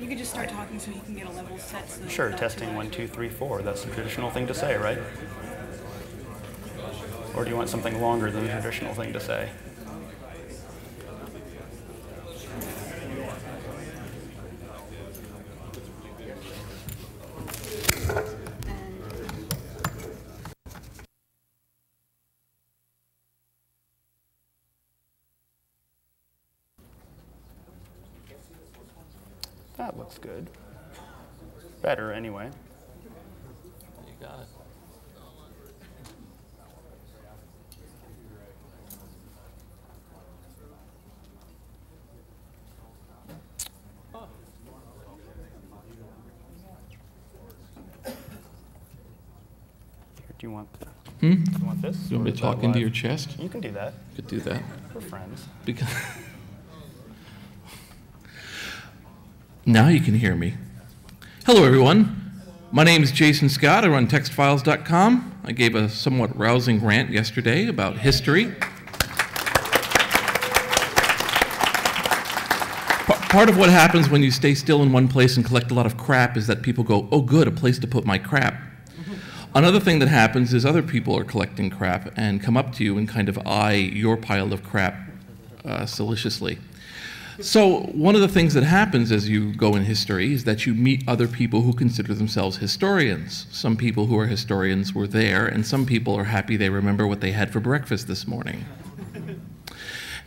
You could just start talking so you can get a level set. So Sure, testing 1, 2, 3, 4. That's the traditional thing to say, right? Or do you want something longer than the traditional thing to say? That looks good. Better, anyway. You got it. Do you want? Hmm? Do you want this? You want me to talk into your chest? You can do that. Could do that. We're friends. Because now you can hear me. Hello, everyone. My name is Jason Scott. I run textfiles.com. I gave a somewhat rousing rant yesterday about history. Part of what happens when you stay still in one place and collect a lot of crap is that people go, oh, good, a place to put my crap. Another thing that happens is other people are collecting crap and come up to you and kind of eye your pile of crap solicitously. So one of the things that happens as you go in history is that you meet other people who consider themselves historians. Some people who are historians were there, and some people are happy they remember what they had for breakfast this morning.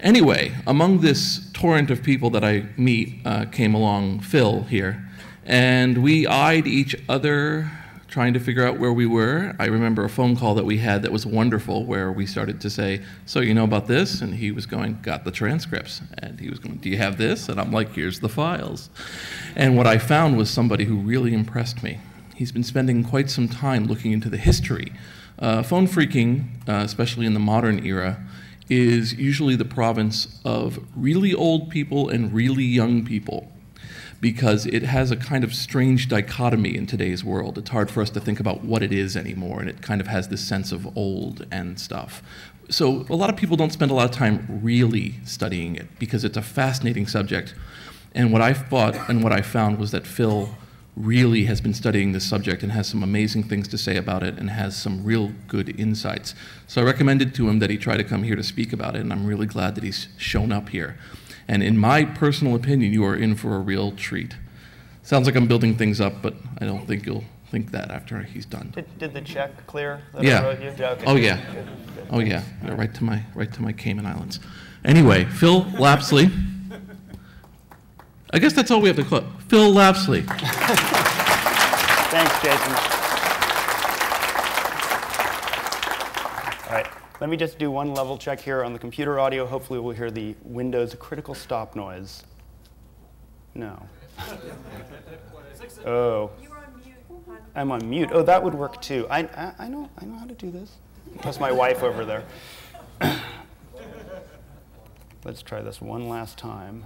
Anyway, among this torrent of people that I meet came along Phil here, and we eyed each other trying to figure out where we were. I remember a phone call that we had that was wonderful where we started to say, so you know about this? And he was going, got the transcripts. And he was going, do you have this? And I'm like, here's the files. And what I found was somebody who really impressed me. He's been spending quite some time looking into the history. Phone phreaking, especially in the modern era, is usually the province of really old people and really young people, because it has a kind of strange dichotomy in today's world. It's hard for us to think about what it is anymore, and it kind of has this sense of old and stuff. So a lot of people don't spend a lot of time really studying it because it's a fascinating subject. And what I thought and what I found was that Phil really has been studying this subject and has some amazing things to say about it and has some real good insights. So I recommended to him that he try to come here to speak about it, and I'm really glad that he's shown up here. And in my personal opinion, you are in for a real treat. Sounds like I'm building things up, but I don't think you'll think that after he's done. Did the check clear that Yeah. I wrote you? Yeah, okay. Oh yeah. Good. Oh yeah. Right to my Cayman Islands. Anyway, Phil Lapsley. I guess that's all we have to call it. Phil Lapsley. Thanks, Jason. All right. Let me just do one level check here on the computer audio. Hopefully we'll hear the Windows critical stop noise. No. Oh. I'm on mute. Oh, that would work too. I know how to do this. That's my wife over there. Let's try this one last time.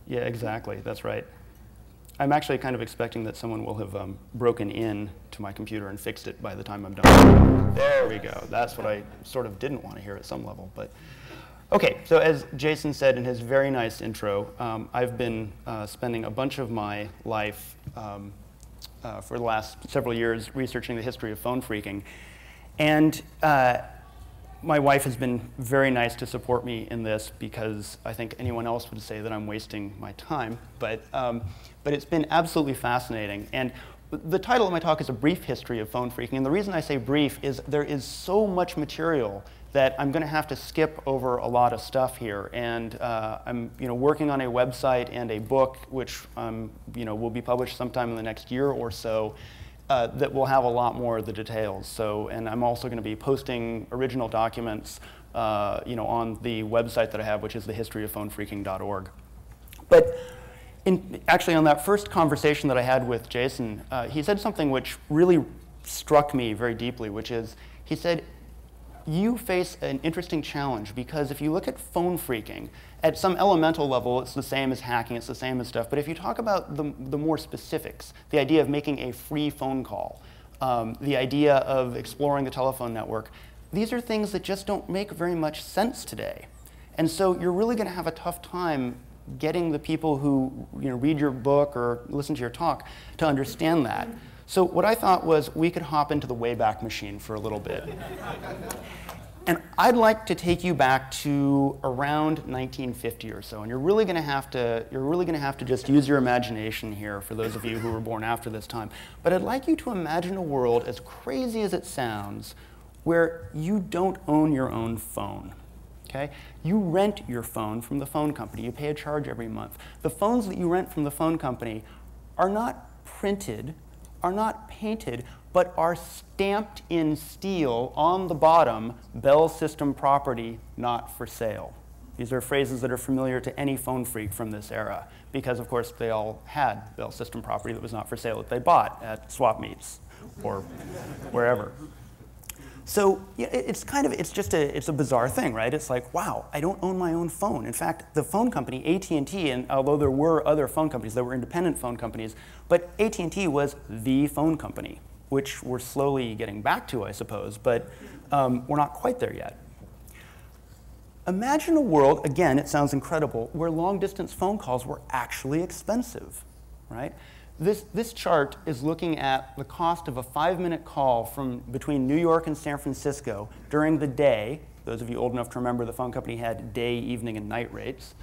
Yeah, exactly. That's right. I'm actually kind of expecting that someone will have broken in to my computer and fixed it by the time I'm done. There we go. That's what I sort of didn't want to hear at some level. But okay, so as Jason said in his very nice intro, I've been spending a bunch of my life for the last several years researching the history of phone phreaking. And my wife has been very nice to support me in this because I think anyone else would say that I'm wasting my time. But it's been absolutely fascinating. And the title of my talk is A Brief History of Phone Phreaking. And the reason I say brief is there is so much material that I'm going to have to skip over a lot of stuff here. And I'm working on a website and a book, which will be published sometime in the next year or so, that will have a lot more of the details. So, and I'm also going to be posting original documents on the website that I have, which is thehistoryofphonephreaking.org. But actually, on that first conversation that I had with Jason, he said something which really struck me very deeply, which is, he said, you face an interesting challenge because if you look at phone phreaking, at some elemental level, it's the same as hacking, it's the same as stuff. But if you talk about the more specifics, the idea of making a free phone call, the idea of exploring the telephone network, these are things that just don't make very much sense today. And so you're really going to have a tough time getting the people who read your book or listen to your talk to understand that. So what I thought was we could hop into the Wayback Machine for a little bit. And I'd like to take you back to around 1950 or so, and you're really going to have to just use your imagination here for those of you who were born after this time. But I'd like you to imagine a world, as crazy as it sounds, where you don't own your own phone. Okay? You rent your phone from the phone company. You pay a charge every month. The phones that you rent from the phone company are not printed, are not painted, but are stamped in steel on the bottom, Bell System property, not for sale. These are phrases that are familiar to any phone freak from this era, because of course they all had Bell System property that was not for sale that they bought at swap meets or wherever. So it's a bizarre thing, right? It's like, wow, I don't own my own phone. In fact, the phone company, AT&T, and although there were other phone companies, there were independent phone companies, but AT&T was the phone company, which we're slowly getting back to, I suppose, but we're not quite there yet. Imagine a world, again, it sounds incredible, where long-distance phone calls were actually expensive, right? This chart is looking at the cost of a 5-minute call between New York and San Francisco during the day. Those of you old enough to remember the phone company had day, evening, and night rates.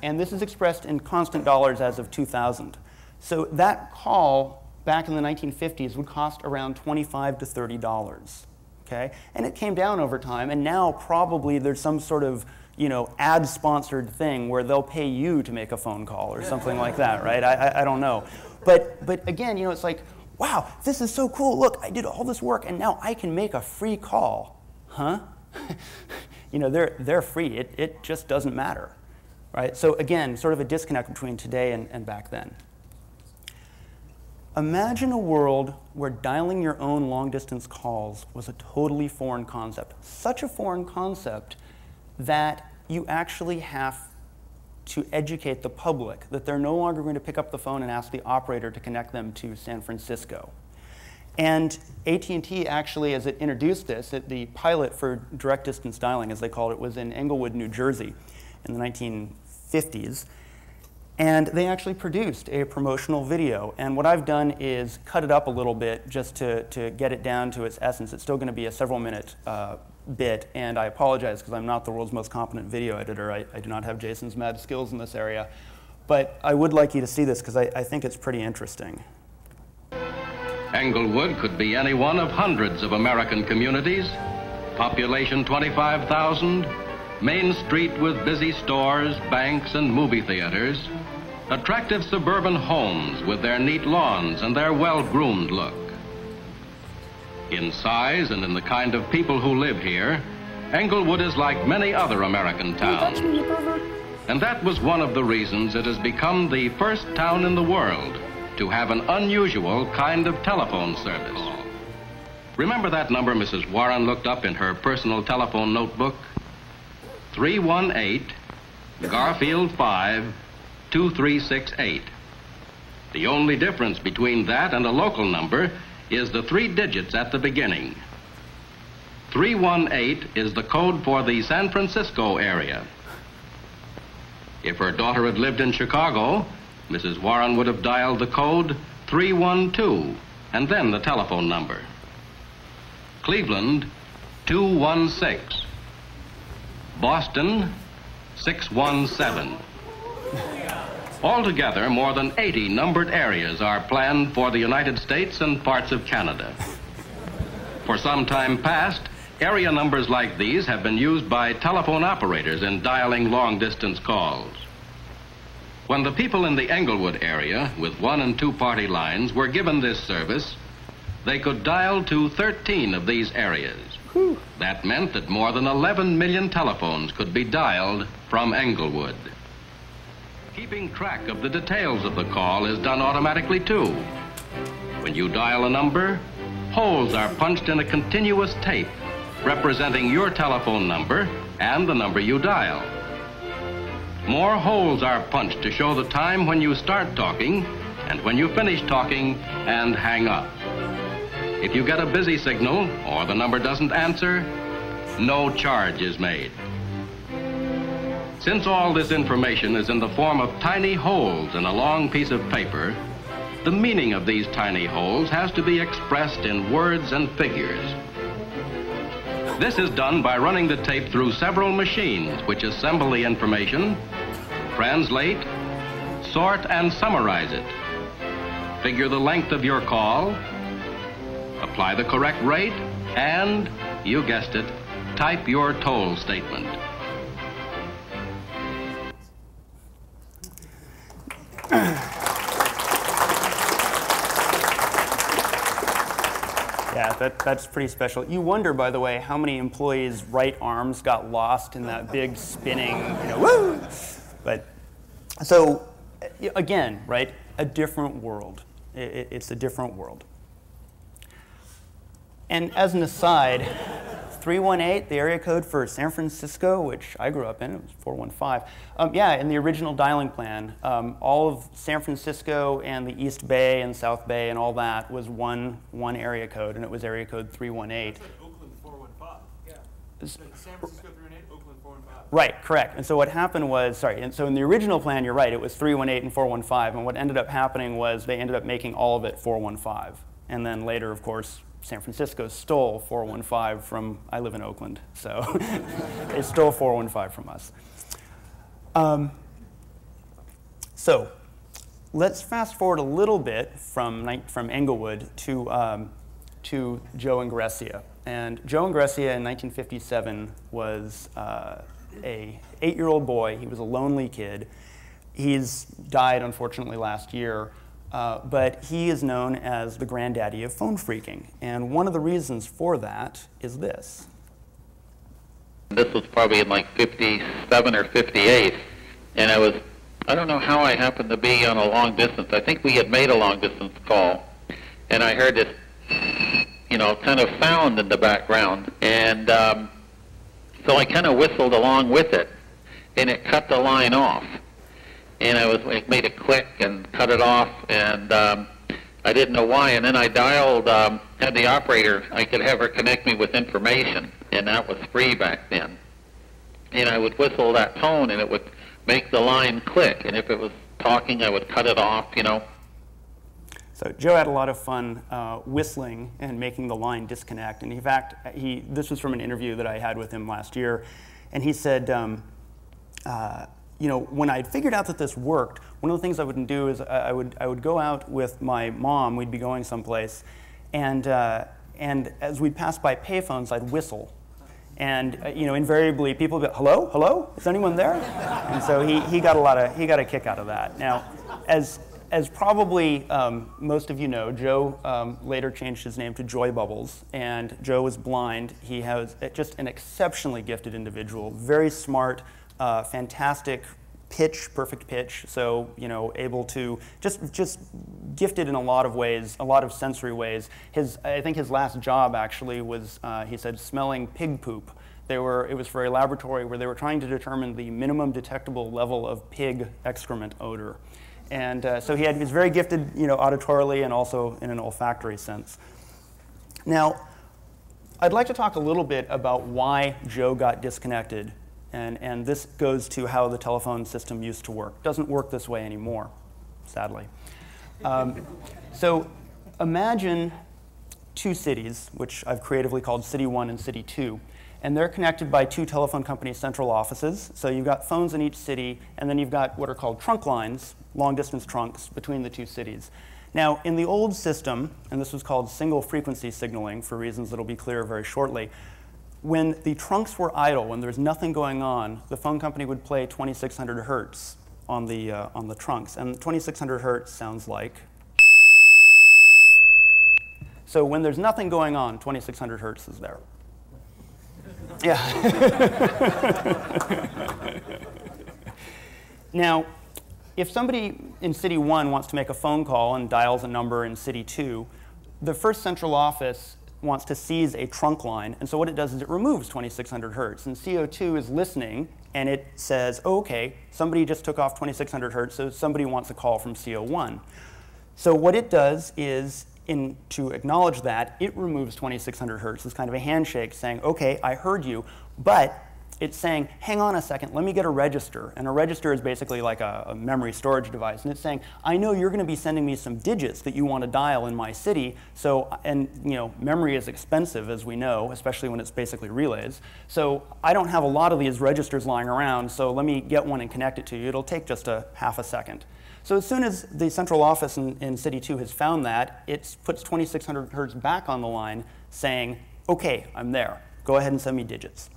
And this is expressed in constant dollars as of 2000. So that call back in the 1950s would cost around $25 to $30. Okay? And it came down over time, and now probably there's some sort of ad-sponsored thing where they'll pay you to make a phone call or something like that, right? I don't know. But again, it's like, wow, this is so cool. Look, I did all this work, and now I can make a free call. Huh? They're free. It just doesn't matter, right? So again, sort of a disconnect between today and back then. Imagine a world where dialing your own long-distance calls was a totally foreign concept. Such a foreign concept that you actually have to educate the public that they're no longer going to pick up the phone and ask the operator to connect them to San Francisco. And AT&T actually, as it introduced this, the pilot for direct distance dialing, as they called it, was in Englewood, New Jersey in the 1950s. And they actually produced a promotional video. And what I've done is cut it up a little bit just to get it down to its essence. It's still going to be a several-minute bit, and I apologize because I'm not the world's most competent video editor. I do not have Jason's mad skills in this area. But I would like you to see this because I think it's pretty interesting. Englewood could be any one of hundreds of American communities. Population 25,000, Main Street with busy stores, banks, and movie theaters. Attractive suburban homes with their neat lawns and their well-groomed look. In size and in the kind of people who live here, Englewood is like many other American towns. And that was one of the reasons it has become the first town in the world to have an unusual kind of telephone service. Remember that number Mrs. Warren looked up in her personal telephone notebook? 318 Garfield 5 2368. The only difference between that and a local number is the 3 digits at the beginning. 318 is the code for the San Francisco area. If her daughter had lived in Chicago, Mrs. Warren would have dialed the code 312 and then the telephone number. Cleveland, 216. Boston, 617. Altogether, more than 80 numbered areas are planned for the United States and parts of Canada. For some time past, area numbers like these have been used by telephone operators in dialing long-distance calls. When the people in the Englewood area with 1 and 2 party lines were given this service, they could dial to 13 of these areas. That meant that more than 11 million telephones could be dialed from Englewood. Keeping track of the details of the call is done automatically too. When you dial a number, holes are punched in a continuous tape representing your telephone number and the number you dial. More holes are punched to show the time when you start talking and when you finish talking and hang up. If you get a busy signal or the number doesn't answer, no charge is made. Since all this information is in the form of tiny holes in a long piece of paper, the meaning of these tiny holes has to be expressed in words and figures. This is done by running the tape through several machines which assemble the information, translate, sort, and summarize it. Figure the length of your call, apply the correct rate, and, you guessed it, type your toll statement. Yeah, that's pretty special. You wonder, by the way, how many employees' right arms got lost in that big spinning, woo! But, so, again, right, a different world. It's a different world. And as an aside, 318, the area code for San Francisco, which I grew up in, it was 415. Yeah, in the original dialing plan, all of San Francisco and the East Bay and South Bay and all that was one area code, and it was area code 318. It's like Oakland 415. Yeah. It's like San Francisco 318, Oakland 415. Right, correct. And so what happened was, and so in the original plan, you're right, it was 318 and 415, and what ended up happening was they ended up making all of it 415. And then later, of course, San Francisco stole 415 from, I live in Oakland, so they stole 415 from us. So let's fast forward a little bit from Englewood to Joe Ingressia. And Joe Ingressia in 1957 was a 8-year-old boy. He was a lonely kid. He's died, unfortunately, last year. But he is known as the granddaddy of phone phreaking. And one of the reasons for that is this. This was probably in like 57 or 58. And I don't know how I happened to be on a long distance. I think we had made a long distance call. And I heard this, kind of sound in the background. And so I kind of whistled along with it. And it cut the line off. And it made a click and cut it off, and I didn't know why. And then I dialed, had the operator, I could have her connect me with information, and that was free back then. And I would whistle that tone, and it would make the line click. And if it was talking, I would cut it off, So Joe had a lot of fun whistling and making the line disconnect. And in fact, this was from an interview that I had with him last year, and he said, when I figured out that this worked, one of the things I would do is I would go out with my mom. We'd be going someplace, and as we'd pass by payphones, I'd whistle, and invariably people would be, hello, hello, is anyone there? And so he got a kick out of that. Now, as probably most of you know, Joe later changed his name to Joy Bubbles, and Joe was blind. He was just an exceptionally gifted individual, very smart. Fantastic pitch, perfect pitch, so able to just gifted in a lot of ways, a lot of sensory ways. I think his last job actually was, he said, smelling pig poop. It was for a laboratory where they were trying to determine the minimum detectable level of pig excrement odor, and so he was very gifted, auditorily and also in an olfactory sense. Now, I'd like to talk a little bit about why Joe got disconnected. And this goes to how the telephone system used to work. It doesn't work this way anymore, sadly. So imagine two cities, which I've creatively called City 1 and City 2. And they're connected by two telephone company central offices. So you've got phones in each city, and then you've got what are called trunk lines, long-distance trunks, between the two cities. Now, in the old system, and this was called single frequency signaling for reasons that will be clear very shortly, when the trunks were idle, when there was nothing going on, the phone company would play 2600 hertz on the trunks. And 2600 hertz sounds like. So when there's nothing going on, 2600 hertz is there. Yeah. Now, if somebody in City 1 wants to make a phone call and dials a number in City 2, the first central office wants to seize a trunk line, and so what it does is it removes 2600 hertz, and CO2 is listening, and it says, oh, okay, somebody just took off 2600 hertz, so somebody wants a call from CO1. So what it does is, to acknowledge that, it removes 2600 hertz. It's kind of a handshake saying, okay, I heard you, but it's saying, hang on a second, let me get a register. And a register is basically like a memory storage device. And it's saying, I know you're going to be sending me some digits that you want to dial in my city. So, and memory is expensive, as we know, especially when it's basically relays. So I don't have a lot of these registers lying around, so let me get one and connect it to you. It'll take just a half a second. So as soon as the central office in City 2 has found that, it puts 2600 hertz back on the line saying, OK, I'm there. Go ahead and send me digits.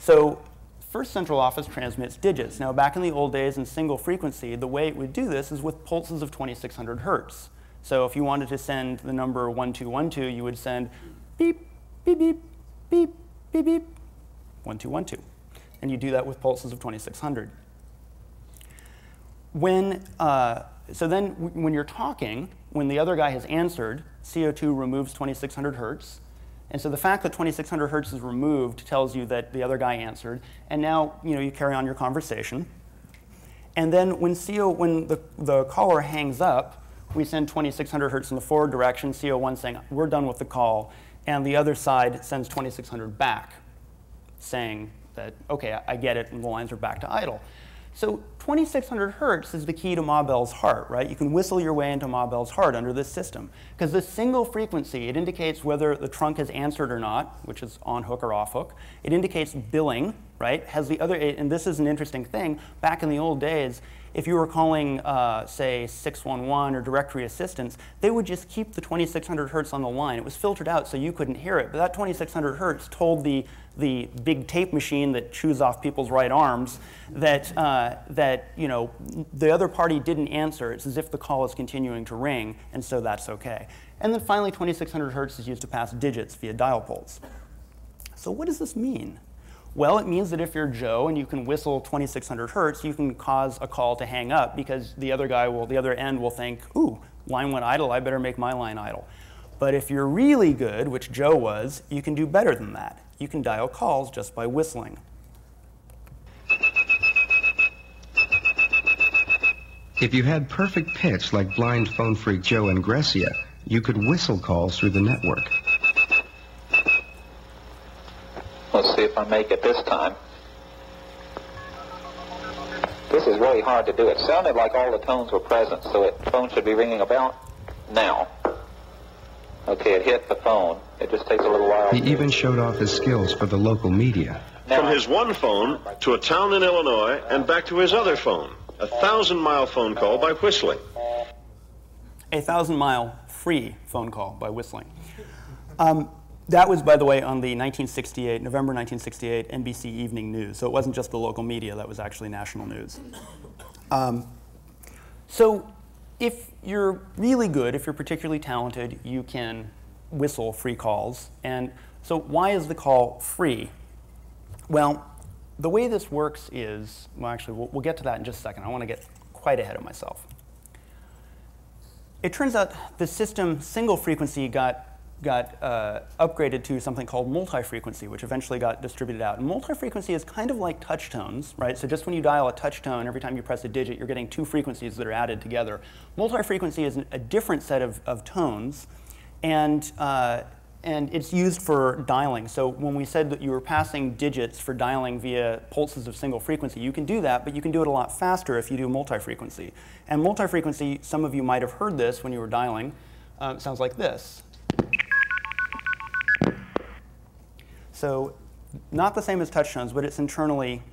So first central office transmits digits. Now, back in the old days in single frequency, the way it would do this is with pulses of 2600 hertz. So if you wanted to send the number 1212, you would send beep, beep, beep, beep, beep, beep, 1212. And you do that with pulses of 2600. So then when you're talking, when the other guy has answered, CO2 removes 2600 hertz. And so the fact that 2600 hertz is removed tells you that the other guy answered. And now you carry on your conversation. And then when the caller hangs up, we send 2600 hertz in the forward direction, CO1 saying, we're done with the call. And the other side sends 2600 back, saying that, OK, I get it, and the lines are back to idle. So 2600 hertz is the key to Ma Bell's heart, right? You can whistle your way into Ma Bell's heart under this system. Because this single frequency, it indicates whether the trunk has answered or not, which is on hook or off hook. It indicates billing, right? Has the other, and this is an interesting thing. Back in the old days, if you were calling, say, 611 or directory assistance, they would just keep the 2600 hertz on the line. It was filtered out so you couldn't hear it. But that 2600 hertz told the big tape machine that chews off people's right arms that the other party didn't answer. It's as if the call is continuing to ring, and so that's OK. And then finally, 2600 hertz is used to pass digits via dial poles. So what does this mean? Well, it means that if you're Joe and you can whistle 2600 hertz, you can cause a call to hang up because the other end will think, ooh, line went idle, I better make my line idle. But if you're really good, which Joe was, you can do better than that. You can dial calls just by whistling. If you had perfect pitch like blind phone freak Joe Ingressia, you could whistle calls through the network. Let's see if I make it this time. This is really hard to do. It sounded like all the tones were present, so the phone should be ringing about now. Okay, it hit the phone. It just takes a little while. He even showed off his skills for the local media. From his one phone to a town in Illinois and back to his other phone. A 1,000-mile phone call by whistling. A 1,000-mile free phone call by whistling. That was, by the way, on the November 1968 NBC Evening News. So it wasn't just the local media, that was actually national news. So if you're really good, if you're particularly talented, you can whistle free calls. And so why is the call free? Well, the way this works is, well, actually, we'll get to that in just a second. I want to get quite ahead of myself. It turns out the system single frequency got upgraded to something called multi-frequency, which eventually got distributed out. And multi-frequency is kind of like touch tones, right? So just when you dial a touch tone, every time you press a digit, you're getting two frequencies that are added together. Multi-frequency is a different set of tones, and it's used for dialing. So when we said that you were passing digits for dialing via pulses of single frequency, you can do that, but you can do it a lot faster if you do multi-frequency. And multi-frequency, some of you might have heard this when you were dialing, sounds like this. So not the same as touch tones, but it's internally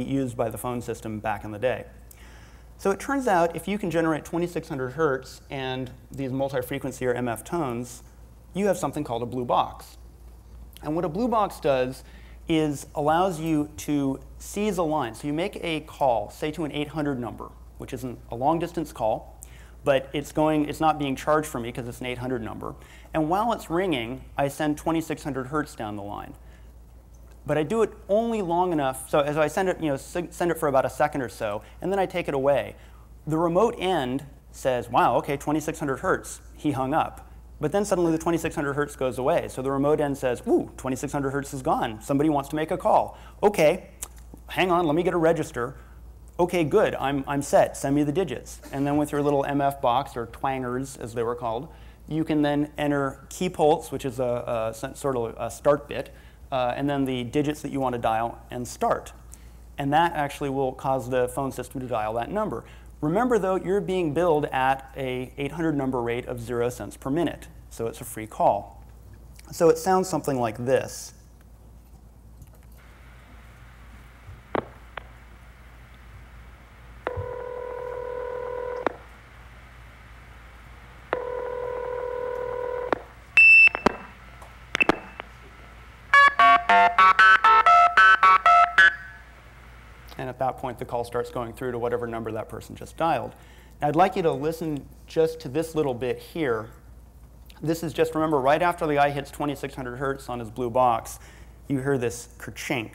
used by the phone system back in the day. So it turns out if you can generate 2600 hertz and these multi-frequency or MF tones, you have something called a blue box. And what a blue box does is allows you to seize a line. So you make a call, say to an 800 number, which isn't a long distance call, but it's not being charged for me because it's an 800 number. And while it's ringing, I send 2600 hertz down the line. But I do it only long enough, so as I send it, send it for about a second or so, and then I take it away. The remote end says, wow, okay, 2600 hertz, he hung up. But then suddenly the 2600 hertz goes away. So the remote end says, ooh, 2600 hertz is gone. Somebody wants to make a call. Okay, hang on, let me get a register. Okay, good, I'm set, send me the digits. And then with your little MF box, or twangers as they were called, you can then enter key pulse, which is a sort of a start bit, and then the digits that you want to dial, and start. And that actually will cause the phone system to dial that number. Remember, though, you're being billed at a 800 number rate of 0 cents per minute, so it's a free call. So it sounds something like this. And at that point, the call starts going through to whatever number that person just dialed. Now, I'd like you to listen just to this little bit here. This is just, remember, right after the guy hits 2600 hertz on his blue box, you hear this kerchink.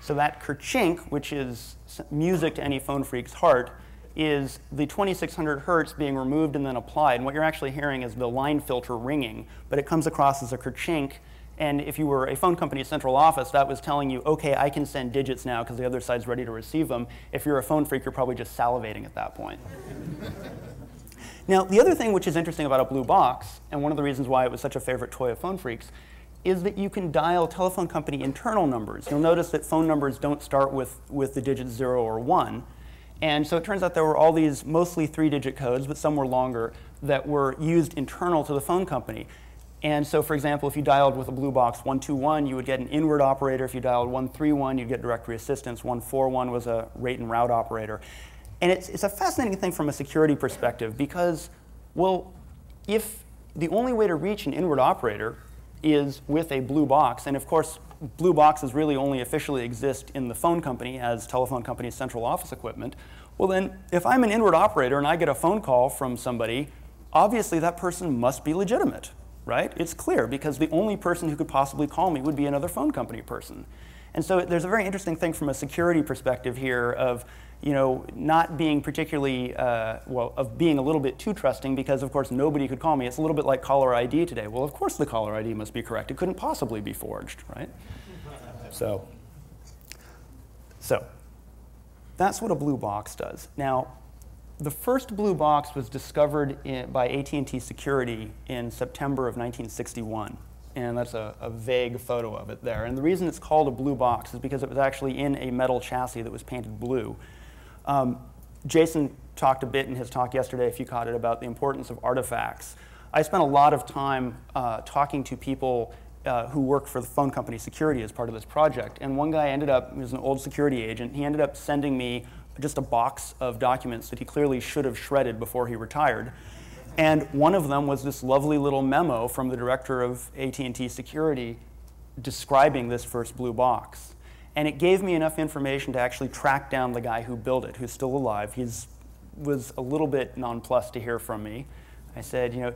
So that kerchink, which is music to any phone freak's heart, is the 2600 hertz being removed and then applied. And what you're actually hearing is the line filter ringing, but it comes across as a kerchink. And if you were a phone company's central office, that was telling you, OK, I can send digits now because the other side's ready to receive them. If you're a phone freak, you're probably just salivating at that point. Now, the other thing which is interesting about a blue box, and one of the reasons why it was such a favorite toy of phone freaks, is that you can dial telephone company internal numbers. You'll notice that phone numbers don't start with the digits 0 or 1. And so it turns out there were all these mostly 3-digit codes, but some were longer, that were used internal to the phone company. And so, for example, if you dialed with a blue box 121, you would get an inward operator. If you dialed 131, you'd get directory assistance. 141 was a rate and route operator. And it's a fascinating thing from a security perspective because, well, if the only way to reach an inward operator is with a blue box, and of course, blue boxes really only officially exist in the phone company as telephone company's central office equipment, well then, if I'm an inward operator and I get a phone call from somebody, obviously that person must be legitimate, right? It's clear, because the only person who could possibly call me would be another phone company person. And so there's a very interesting thing from a security perspective here of, you know, not being particularly, well, of being a little bit too trusting because, of course, nobody could call me. It's a little bit like caller ID today. Well, of course the caller ID must be correct. It couldn't possibly be forged, right? So that's what a blue box does. Now, the first blue box was discovered by AT&T Security in September of 1961. And that's a vague photo of it there. And the reason it's called a blue box is because it was actually in a metal chassis that was painted blue. Jason talked a bit in his talk yesterday, if you caught it, about the importance of artifacts. I spent a lot of time talking to people who work for the phone company security as part of this project. And one guy ended up, he was an old security agent, he ended up sending me just a box of documents that he clearly should have shredded before he retired. And one of them was this lovely little memo from the director of AT&T Security describing this first blue box. And it gave me enough information to actually track down the guy who built it, who's still alive. He was a little bit nonplussed to hear from me. I said, you know,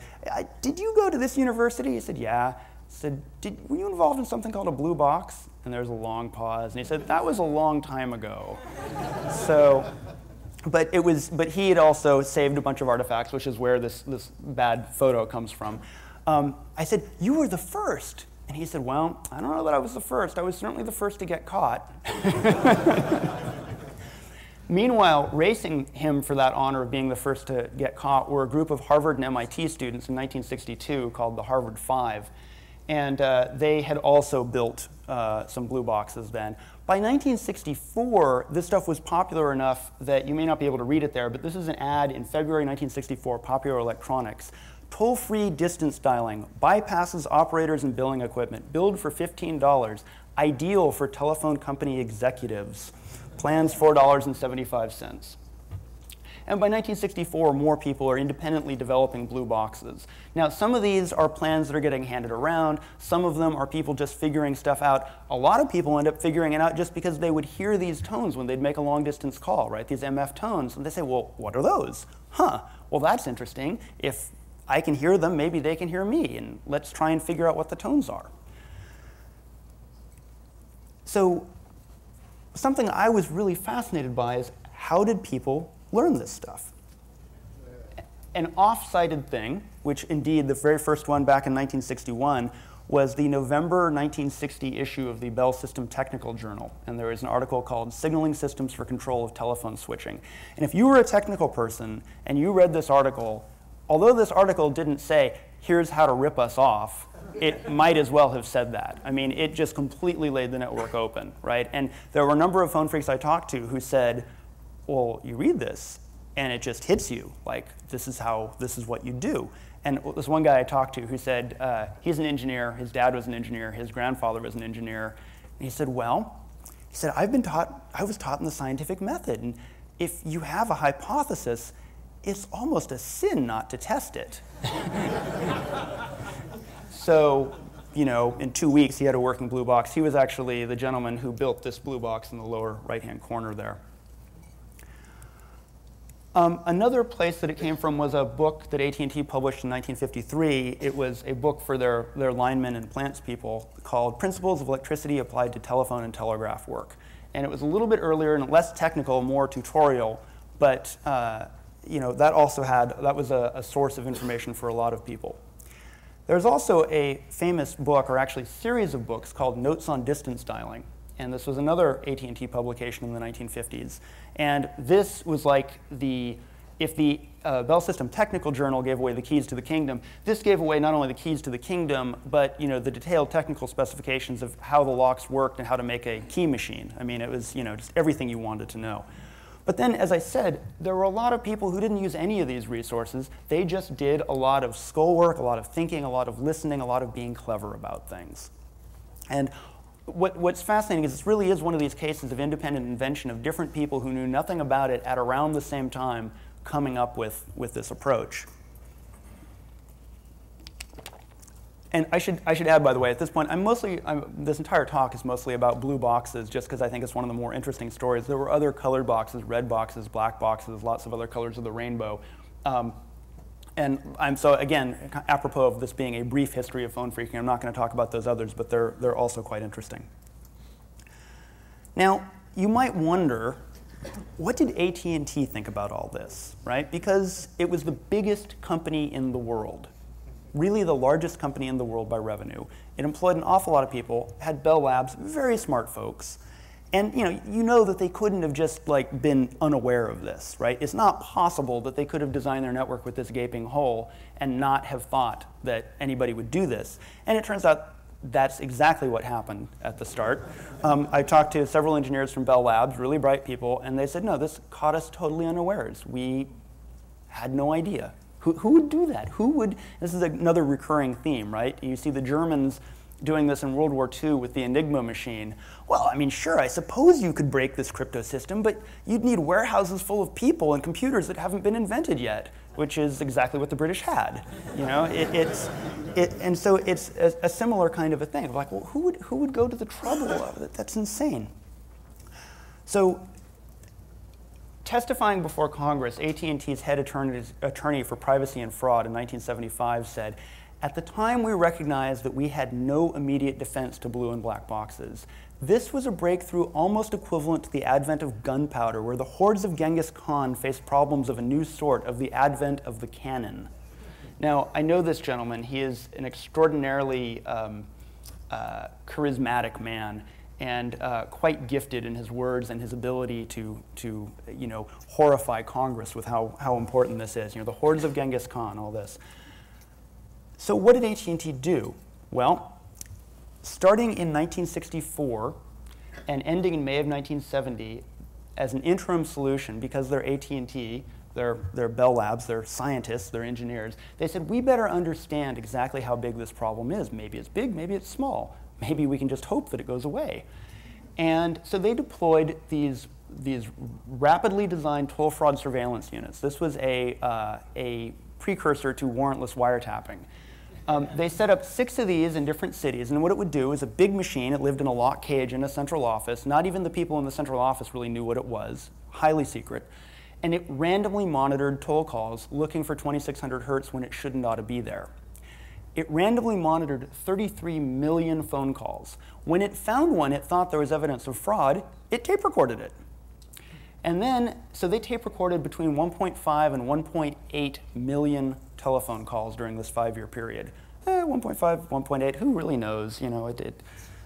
did you go to this university? He said, yeah. I said, were you involved in something called a blue box? And there was a long pause. And he said, that was a long time ago. But he had also saved a bunch of artifacts, which is where this bad photo comes from. I said, you were the first. And he said, well, I don't know that I was the first. I was certainly the first to get caught. Meanwhile, racing him for that honor of being the first to get caught were a group of Harvard and MIT students in 1962 called the Harvard Five. And they had also built some blue boxes then. By 1964, this stuff was popular enough that you may not be able to read it there, but this is an ad in February 1964, Popular Electronics. Toll-free distance dialing, bypasses operators and billing equipment, billed for $15, ideal for telephone company executives, plans $4.75. And by 1964, more people are independently developing blue boxes. Now, some of these are plans that are getting handed around. Some of them are people just figuring stuff out. A lot of people end up figuring it out just because they would hear these tones when they'd make a long-distance call, right? These MF tones. And they say, well, what are those? Huh, well, that's interesting. If I can hear them, maybe they can hear me. And let's try and figure out what the tones are. So something I was really fascinated by is how did people learn this stuff? An off-cited thing, which indeed the very first one back in 1961 was the November 1960 issue of the Bell System Technical Journal. And there was an article called Signaling Systems for Control of Telephone Switching. And if you were a technical person and you read this article, although this article didn't say, here's how to rip us off, it might as well have said that. I mean, it just completely laid the network open, right? And there were a number of phone phreaks I talked to who said, well, you read this, and it just hits you, like, this is what you do. And this one guy I talked to who said, he's an engineer, his dad was an engineer, his grandfather was an engineer. And he said, well, I was taught in the scientific method, and if you have a hypothesis, it's almost a sin not to test it. So, you know, in 2 weeks he had a working blue box. He was actually the gentleman who built this blue box in the lower right-hand corner there. Another place that it came from was a book that AT&T published in 1953. It was a book for their linemen and plants people called Principles of Electricity Applied to Telephone and Telegraph Work. And it was a little bit earlier and less technical, more tutorial, but you know, that was a source of information for a lot of people. There's also a famous book, or actually series of books, called Notes on Distance Dialing. And this was another AT&T publication in the 1950s. And this was like if the Bell System Technical Journal gave away the keys to the kingdom, this gave away not only the keys to the kingdom, but, you know, the detailed technical specifications of how the locks worked and how to make a key machine. I mean, it was, you know, just everything you wanted to know. But then, as I said, there were a lot of people who didn't use any of these resources. They just did a lot of skull work, a lot of thinking, a lot of listening, a lot of being clever about things. And what's fascinating is this really is one of these cases of independent invention of different people who knew nothing about it at around the same time coming up with this approach. And I should add, by the way, at this point, this entire talk is mostly about blue boxes, just because I think it's one of the more interesting stories. There were other colored boxes, red boxes, black boxes, lots of other colors of the rainbow. And so again, apropos of this being a brief history of phone phreaking, I'm not going to talk about those others, but they're also quite interesting. Now, you might wonder, what did AT&T think about all this, right? Because it was the biggest company in the world, really the largest company in the world by revenue. It employed an awful lot of people, had Bell Labs, very smart folks. And you know that they couldn't have just been unaware of this, right? It's not possible that they could have designed their network with this gaping hole and not have thought that anybody would do this. And it turns out that's exactly what happened at the start. I talked to several engineers from Bell Labs, really bright people, and they said, no, this caught us totally unawares. We had no idea. Who would do that? This is another recurring theme, right? You see the Germans doing this in World War II with the Enigma machine. Well, I mean, sure, I suppose you could break this crypto system, but you'd need warehouses full of people and computers that haven't been invented yet, which is exactly what the British had. And so it's a similar kind of a thing. Like, well, who would go to the trouble of it? That's insane. So, testifying before Congress, AT&T's head attorney for privacy and fraud in 1975 said, "At the time, we recognized that we had no immediate defense to blue and black boxes. This was a breakthrough almost equivalent to the advent of gunpowder, where the hordes of Genghis Khan faced problems of a new sort, of the advent of the cannon." Now, I know this gentleman. He is an extraordinarily charismatic man and quite gifted in his words and his ability to horrify Congress with how important this is. The hordes of Genghis Khan, all this. So what did AT&T do? Well, starting in 1964 and ending in May of 1970, as an interim solution, because they're AT&T, they're Bell Labs, they're scientists, they're engineers, they said, we better understand exactly how big this problem is. Maybe it's big, maybe it's small. Maybe we can just hope that it goes away. And so they deployed these rapidly designed toll fraud surveillance units. This was a precursor to warrantless wiretapping. They set up 6 of these in different cities, and what it would do is a big machine. It lived in a locked cage in a central office. Not even the people in the central office really knew what it was, highly secret. And it randomly monitored toll calls looking for 2600 hertz when it shouldn't ought to be there. It randomly monitored 33 million phone calls. When it found one it thought there was evidence of fraud, it tape recorded it. And then, so they tape recorded between 1.5 and 1.8 million telephone calls during this 5-year period. 1.5, 1.8, who really knows? You know,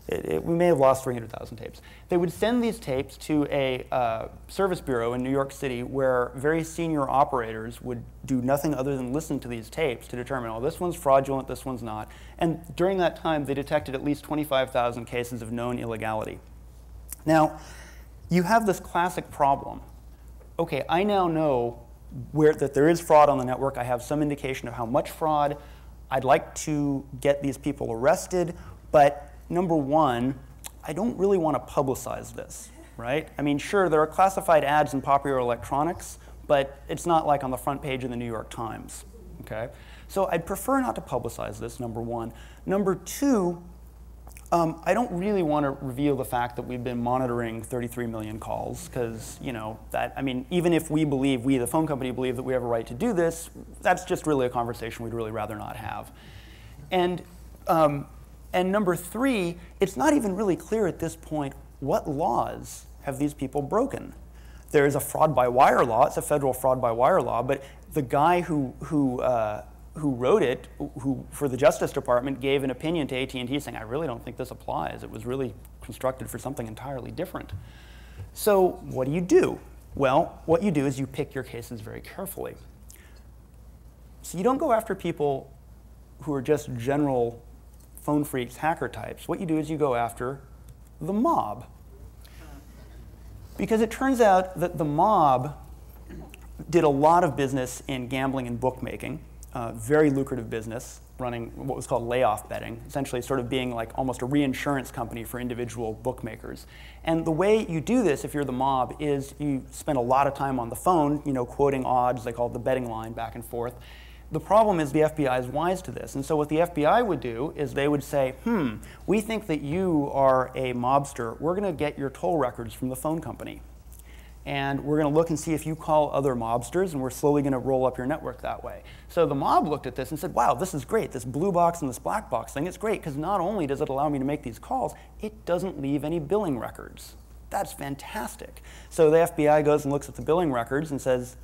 we may have lost 300,000 tapes. They would send these tapes to a service bureau in New York City where very senior operators would do nothing other than listen to these tapes to determine, oh, this one's fraudulent, this one's not. And during that time, they detected at least 25,000 cases of known illegality. Now, you have this classic problem. Okay, I now know that there is fraud on the network. I have some indication of how much fraud. I'd like to get these people arrested, but number one, I don't really want to publicize this, right? I mean, sure, there are classified ads in popular electronics, but it's not like on the front page of the New York Times, okay? So I'd prefer not to publicize this, number one. Number two, I don't really want to reveal the fact that we've been monitoring 33 million calls, because, you know, I mean, even if we, the phone company, believe that we have a right to do this, that's just really a conversation we'd really rather not have. And number three, it's not even really clear at this point what laws have these people broken. There is a fraud by wire law. It's a federal fraud by wire law, but the guy who wrote it, who for the Justice Department gave an opinion to AT&T saying, I really don't think this applies. It was really constructed for something entirely different. So what do you do? Well, what you do is you pick your cases very carefully. So you don't go after people who are just general phone phreaks, hacker types. What you do is you go after the mob. Because it turns out that the mob did a lot of business in gambling and bookmaking. Very lucrative business, running what was called layoff betting, essentially sort of being like almost a reinsurance company for individual bookmakers. And the way you do this, if you're the mob, is you spend a lot of time on the phone, you know, quoting odds. They call it the betting line, back and forth. The problem is the FBI is wise to this. And so what the FBI would do is they would say, we think that you are a mobster. We're going to get your toll records from the phone company. And we're going to look and see if you call other mobsters, and we're slowly going to roll up your network that way. So the mob looked at this and said, wow, this is great. This blue box and this black box thing, it's great, because not only does it allow me to make these calls, it doesn't leave any billing records. That's fantastic. So the FBI goes and looks at the billing records and says,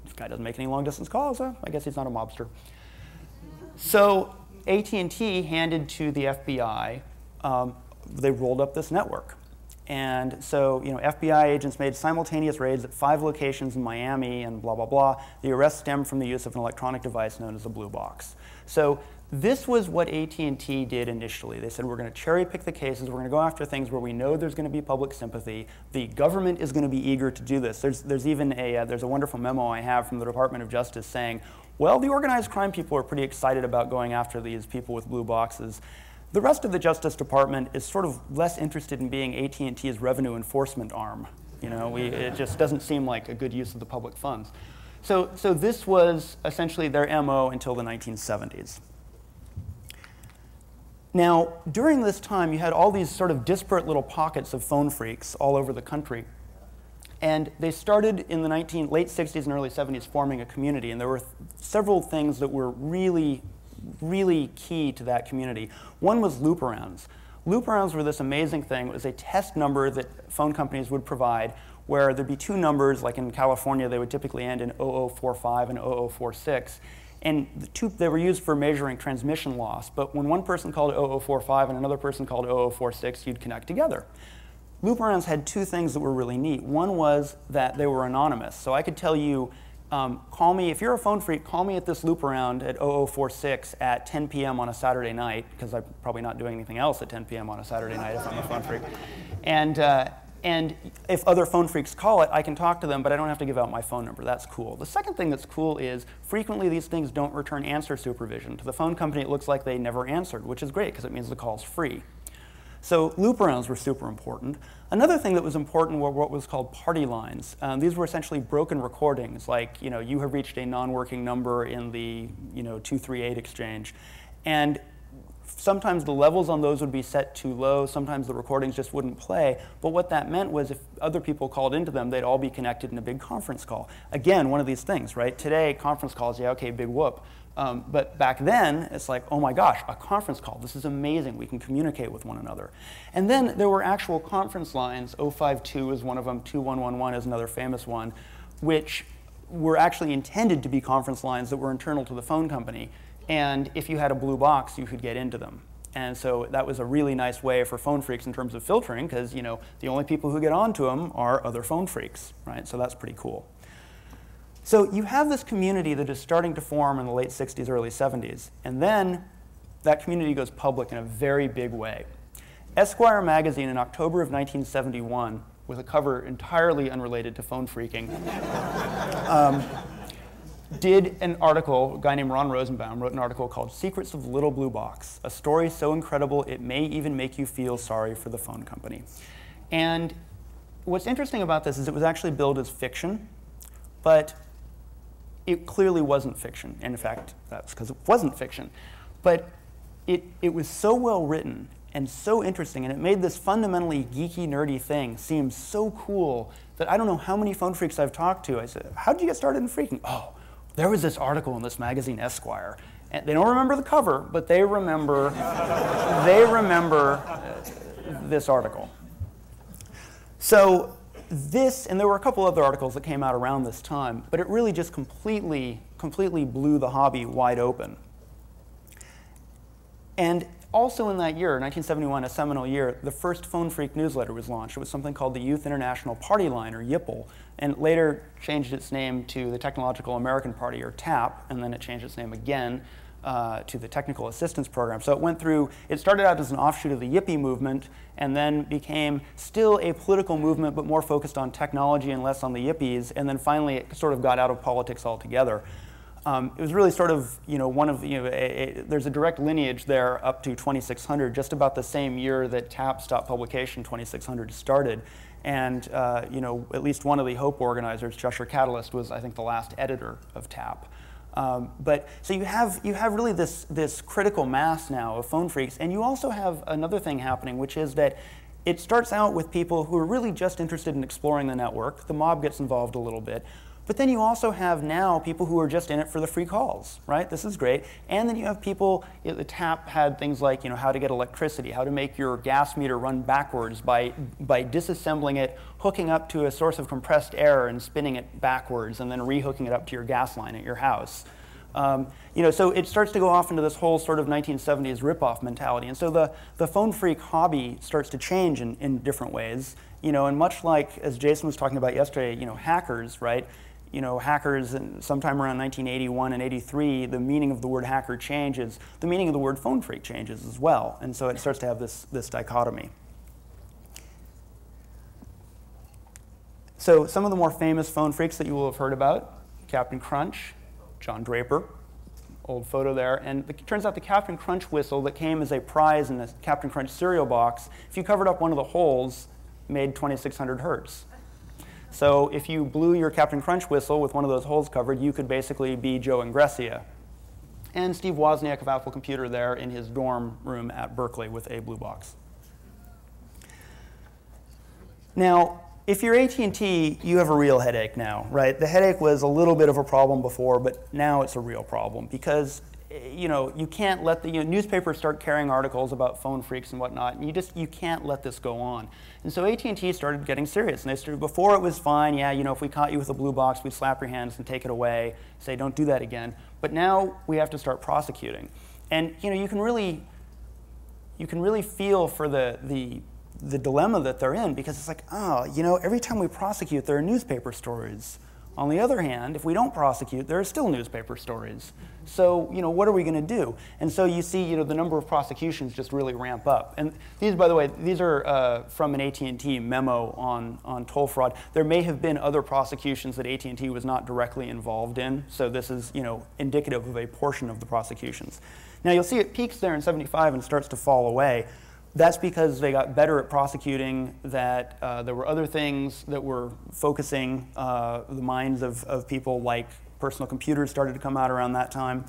this guy doesn't make any long-distance calls, I guess he's not a mobster. So AT&T handed to the FBI, they rolled up this network. And so, you know, FBI agents made simultaneous raids at 5 locations in Miami and blah, blah, blah. The arrest stemmed from the use of an electronic device known as a blue box. So this was what AT&T did initially. They said, we're going to cherry pick the cases. We're going to go after things where we know there's going to be public sympathy. The government is going to be eager to do this. There's even there's a wonderful memo I have from the Department of Justice saying, well, the organized crime people are pretty excited about going after these people with blue boxes. The rest of the Justice Department is sort of less interested in being AT&T's revenue enforcement arm. You know, it just doesn't seem like a good use of the public funds. So this was essentially their MO until the 1970s. Now, during this time, you had all these sort of disparate little pockets of phone phreaks all over the country. And they started in the late 60s and early 70s forming a community. And there were several things that were really key to that community. One was loop-arounds. Loop-arounds were this amazing thing. It was a test number that phone companies would provide where there'd be 2 numbers, like in California, they would typically end in 0045 and 0046. And they were used for measuring transmission loss. But when one person called 0045 and another person called 0046, you'd connect together. Loop-arounds had 2 things that were really neat. One was that they were anonymous. So I could tell you, call me, if you're a phone phreak, call me at this loop around at 0046 at 10 p.m. on a Saturday night, because I'm probably not doing anything else at 10 p.m. on a Saturday night if I'm a phone phreak. And if other phone phreaks call it, I can talk to them, but I don't have to give out my phone number. That's cool. The second thing that's cool is frequently these things don't return answer supervision. To the phone company, it looks like they never answered, which is great, because it means the call's free. So loop-arounds were super important. Another thing that was important were what was called party lines. These were essentially broken recordings, like, you know, you have reached a non-working number in the, 238 exchange. And sometimes the levels on those would be set too low. Sometimes the recordings just wouldn't play. But what that meant was if other people called into them, they'd all be connected in a big conference call. Again, one of these things, right? Today, conference calls, yeah, okay, big whoop. But back then, it's like, oh my gosh, a conference call. This is amazing. We can communicate with one another. And then there were actual conference lines. 052 is one of them. 2111 is another famous one, which were actually intended to be conference lines that were internal to the phone company. And if you had a blue box, you could get into them. And so that was a really nice way for phone phreaks in terms of filtering, because the only people who get onto them are other phone phreaks, right? So that's pretty cool. So you have this community that is starting to form in the late 60s, early 70s, and then that community goes public in a very big way. Esquire magazine in October of 1971, with a cover entirely unrelated to phone phreaking, did an article. A guy named Ron Rosenbaum wrote an article called Secrets of Little Blue Box, a story so incredible it may even make you feel sorry for the phone company. And what's interesting about this is it was actually billed as fiction, but it clearly wasn't fiction. And in fact, that's because it wasn't fiction. But it was so well written and so interesting, and it made this fundamentally geeky, nerdy thing seem so cool that I don't know how many phone phreaks I've talked to. I said, how did you get started in phreaking? Oh, there was this article in this magazine, Esquire. And they don't remember the cover, but they remember, this article. So this, and there were a couple other articles that came out around this time, but it really just completely blew the hobby wide open. And also in that year, 1971, a seminal year, the first Phone Phreak newsletter was launched. It was something called the Youth International Party Line, or YIPL, and later changed its name to the Technological American Party, or TAP, and then it changed its name again to the Technical Assistance Program. So it went through, it started out as an offshoot of the Yippie movement, and then became still a political movement, but more focused on technology and less on the Yippies, and then finally it sort of got out of politics altogether. It was really sort of, there's a direct lineage there up to 2600, just about the same year that TAP stopped publication, 2600 started. And, at least one of the Hope organizers, Cheshire Catalyst, was, I think, the last editor of TAP. So you have really this critical mass now of phone phreaks, and you also have another thing happening, which is that it starts out with people who are really just interested in exploring the network. The mob gets involved a little bit. But then you also have now people who are just in it for the free calls, right? This is great. And then you have people, the TAP had things like, how to get electricity, how to make your gas meter run backwards by disassembling it, hooking up to a source of compressed air and spinning it backwards, and then rehooking it up to your gas line at your house. So it starts to go off into this whole sort of 1970s ripoff mentality. And so the phone phreak hobby starts to change in different ways. And much like, as Jason was talking about yesterday, hackers, right? Hackers, and sometime around 1981 and 83, the meaning of the word hacker changes. The meaning of the word phone phreak changes as well. And so it starts to have this dichotomy. So some of the more famous phone phreaks that you will have heard about, Captain Crunch, John Draper, old photo there. And it turns out the Captain Crunch whistle that came as a prize in the Captain Crunch cereal box, if you covered up one of the holes, made 2600 hertz. So if you blew your Captain Crunch whistle with one of those holes covered, you could basically be Joe Ingressia. And Steve Wozniak of Apple Computer there in his dorm room at Berkeley with a blue box. Now, if you're AT&T, you have a real headache now, right? The headache was a little bit of a problem before, but now it's a real problem because you can't let the newspapers start carrying articles about phone phreaks and whatnot, and you can't let this go on. And so AT&T started getting serious, and they started, before it was fine, if we caught you with a blue box, we'd slap your hands and take it away, say don't do that again. But now we have to start prosecuting, and you can really feel for the dilemma that they're in, because it's like, every time we prosecute, there are newspaper stories. On the other hand, if we don't prosecute, there are still newspaper stories. So, what are we going to do? And so you see, the number of prosecutions just really ramp up. And these, by the way, these are from an AT&T memo on toll fraud. There may have been other prosecutions that AT&T was not directly involved in. So this is, indicative of a portion of the prosecutions. Now you'll see it peaks there in 75 and starts to fall away. That's because they got better at prosecuting, that there were other things that were focusing the minds of people, like personal computers started to come out around that time.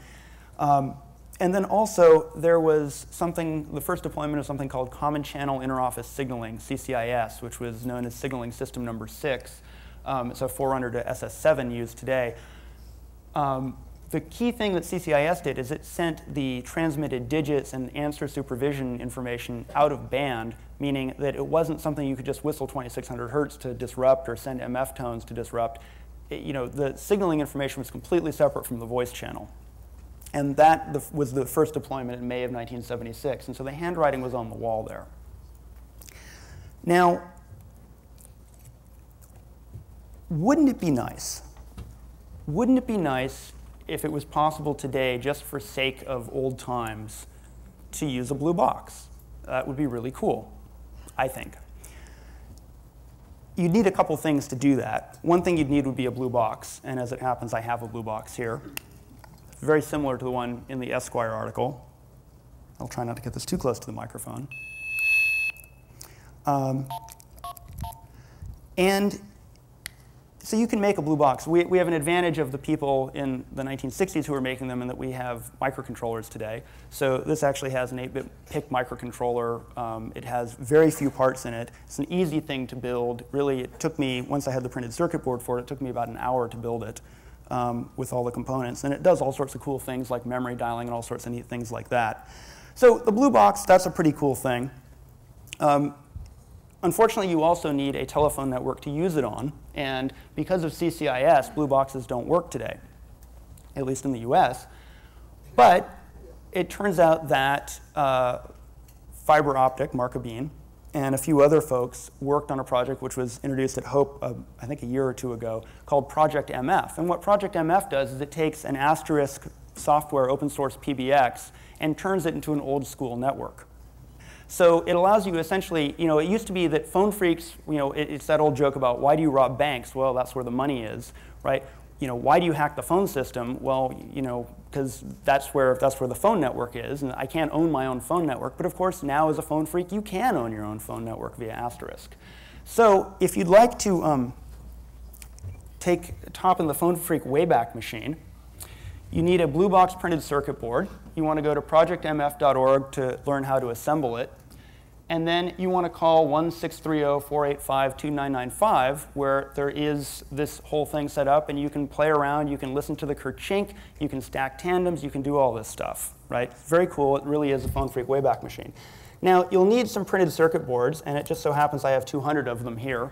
And then also there was the first deployment of something called Common Channel Interoffice Signaling, CCIS, which was known as Signaling System Number 6. It's a forerunner to SS7 used today. The key thing that CCIS did is it sent the transmitted digits and answer supervision information out of band, meaning that it wasn't something you could just whistle 2600 hertz to disrupt or send MF tones to disrupt. The signaling information was completely separate from the voice channel. And that was the first deployment in May of 1976. And so the handwriting was on the wall there. Now, wouldn't it be nice? Wouldn't it be nice if it was possible today, just for sake of old times, to use a blue box? That would be really cool, I think. You'd need a couple things to do that. One thing you'd need would be a blue box. And as it happens, I have a blue box here. Very similar to the one in the Esquire article. I'll try not to get this too close to the microphone. And so you can make a blue box. We have an advantage of the people in the 1960s who were making them in that we have microcontrollers today. So this actually has an 8-bit PIC microcontroller. It has very few parts in it. It's an easy thing to build. Really, it took me, once I had the printed circuit board for it, it took me about an hour to build it with all the components. And it does all sorts of cool things like memory dialing and all sorts of neat things like that. So the blue box, that's a pretty cool thing. Unfortunately, you also need a telephone network to use it on. And because of CCIS, blue boxes don't work today, at least in the US. But it turns out that fiber optic, Mark Abin, and a few other folks worked on a project which was introduced at Hope, I think a year or two ago, called Project MF. And what Project MF does is it takes an asterisk software open source PBX and turns it into an old school network. So it allows you essentially, it used to be that phone phreaks, it's that old joke about why do you rob banks? Well, that's where the money is, right? Why do you hack the phone system? Well, because that's where the phone network is, and I can't own my own phone network. But of course, now as a phone phreak, you can own your own phone network via asterisk. So if you'd like to top in the phone phreak Wayback Machine, you need a blue box printed circuit board. You want to go to projectmf.org to learn how to assemble it. And then you want to call 1-630-485-2995, where there is this whole thing set up, and you can play around, you can listen to the Kerchink, you can stack tandems, you can do all this stuff, right? Very cool. It really is a phone phreak Wayback Machine. Now, you'll need some printed circuit boards, and it just so happens I have 200 of them here.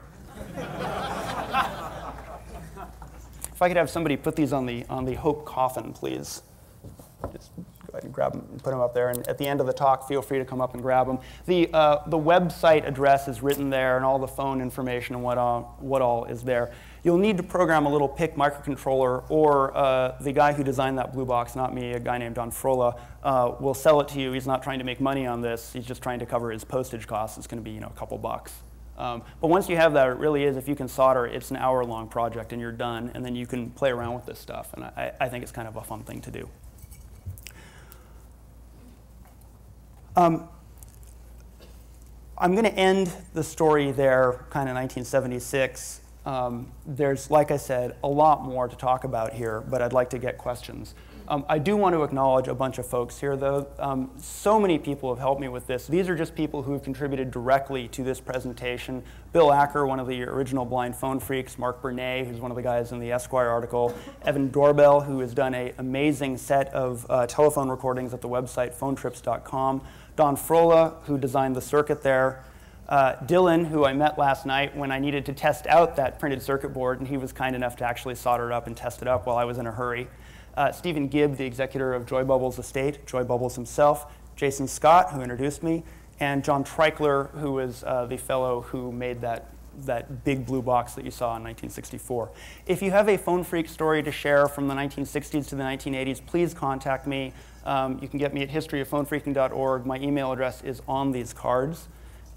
If I could have somebody put these on the Hope coffin, please. Just go ahead and grab them and put them up there. And at the end of the talk, feel free to come up and grab them. The website address is written there, and all the phone information and what all is there. You'll need to program a little PIC microcontroller, or the guy who designed that blue box, not me, a guy named Don Frola, will sell it to you. He's not trying to make money on this. He's just trying to cover his postage costs. It's going to be a couple bucks. But once you have that, it really is, if you can solder, it's an hour-long project, and you're done. And then you can play around with this stuff. And I think it's kind of a fun thing to do. I'm going to end the story there, kind of 1976. There's, like I said, a lot more to talk about here, but I'd like to get questions. I do want to acknowledge a bunch of folks here, though. So many people have helped me with this. These are just people who have contributed directly to this presentation. Bill Acker, one of the original blind phone phreaks, Mark Bernay, who's one of the guys in the Esquire article, Evan Doorbell, who has done an amazing set of telephone recordings at the website phonetrips.com, Don Frola, who designed the circuit there, Dylan, who I met last night when I needed to test out that printed circuit board, and he was kind enough to actually solder it up and test it up while I was in a hurry. Stephen Gibb, the executor of Joy Bubbles Estate, Joy Bubbles himself, Jason Scott, who introduced me, and John Treichler, who was the fellow who made that big blue box that you saw in 1964. If you have a phone phreak story to share from the 1960s to the 1980s, please contact me. You can get me at historyofphonephreaking.org. My email address is on these cards,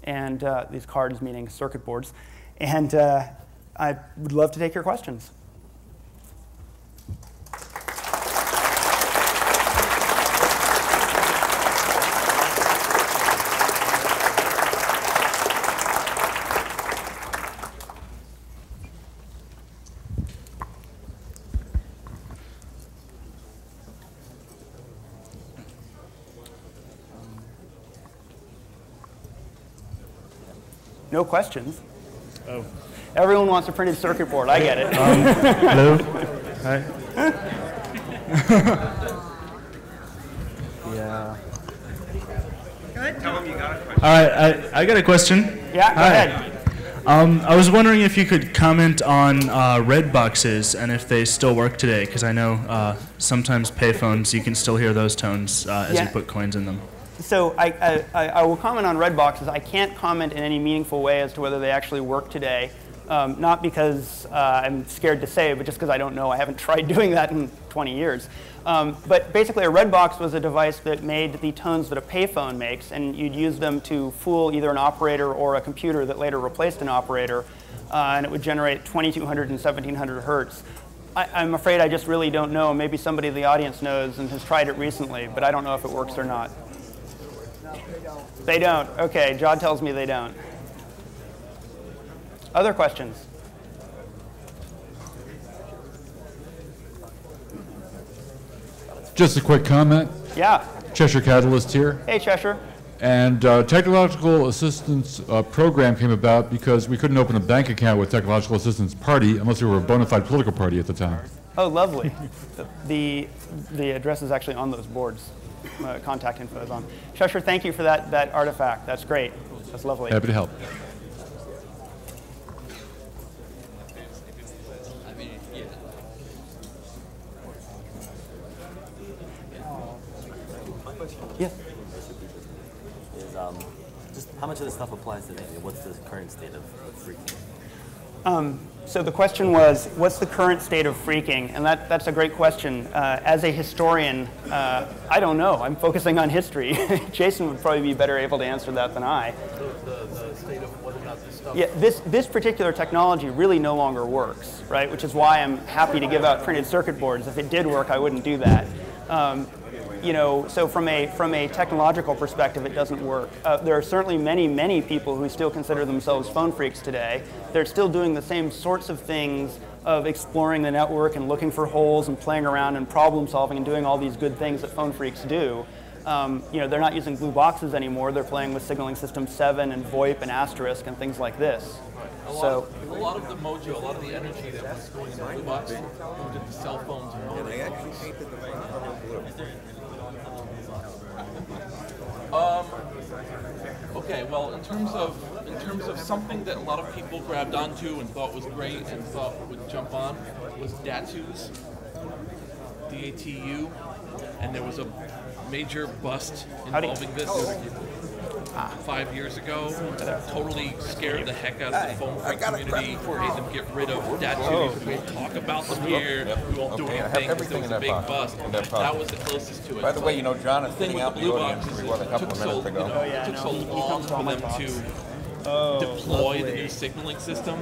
and these cards meaning circuit boards. And I would love to take your questions. No questions. Oh. Everyone wants a printed circuit board. I get it. Hello. Hi. Yeah. Go ahead. Tell them you got a question. All right. I got a question. Yeah, go ahead. I was wondering if you could comment on red boxes and if they still work today, because I know sometimes payphones, you can still hear those tones as you put coins in them. So I will comment on red boxes. I can't comment in any meaningful way as to whether they actually work today. Not because I'm scared to say it, but just because I don't know. I haven't tried doing that in 20 years. But basically, a red box was a device that made the tones that a payphone makes, and you'd use them to fool either an operator or a computer that later replaced an operator, and it would generate 2200 and 1700 hertz. I'm afraid I just really don't know. Maybe somebody in the audience knows and has tried it recently, but I don't know if it works or not. No, they don't. They don't. OK, Jod tells me they don't. Other questions? Just a quick comment. Yeah. Cheshire Catalyst here. Hey, Cheshire. And technological assistance program came about because we couldn't open a bank account with Technological Assistance Party unless we were a bona fide political party at the time. Oh, lovely. The address is actually on those boards. Contact info is on. Cheshire, thank you for that artifact. That's great. That's lovely. Happy to help. Yes. Is just how much of this stuff applies today? What's the current state of phreaking? So the question was, what's the current state of phreaking? And that's a great question. As a historian, I don't know. I'm focusing on history. Jason would probably be better able to answer that than I. The state of whether or not this stuff... Yeah, this particular technology really no longer works, right? Which is why I'm happy to give out printed circuit boards. If it did work, I wouldn't do that. You know, so from a technological perspective, it doesn't work. There are certainly many people who still consider themselves phone phreaks today. They're still doing the same sorts of things of exploring the network and looking for holes and playing around and problem solving and doing all these good things that phone phreaks do. You know, they're not using blue boxes anymore. They're playing with signaling system 7 and VoIP and asterisk and things like this. A lot of the mojo, a lot of the energy that was going in the blue box moved into cell phones and mobile phones. Okay, well, in terms of something that a lot of people grabbed onto and thought was great and thought would jump on was DATUs, DATU, and there was a major bust involving this 5 years ago. Totally scared the heck out of the phone phreak community, made them get rid of DATUs. We won't talk about them here. We won't do anything because it was a big bust. That was the closest to it. By the way, you know, John is sitting out in the audience. We were a couple of minutes ago. It took so long for them to deploy the new signaling system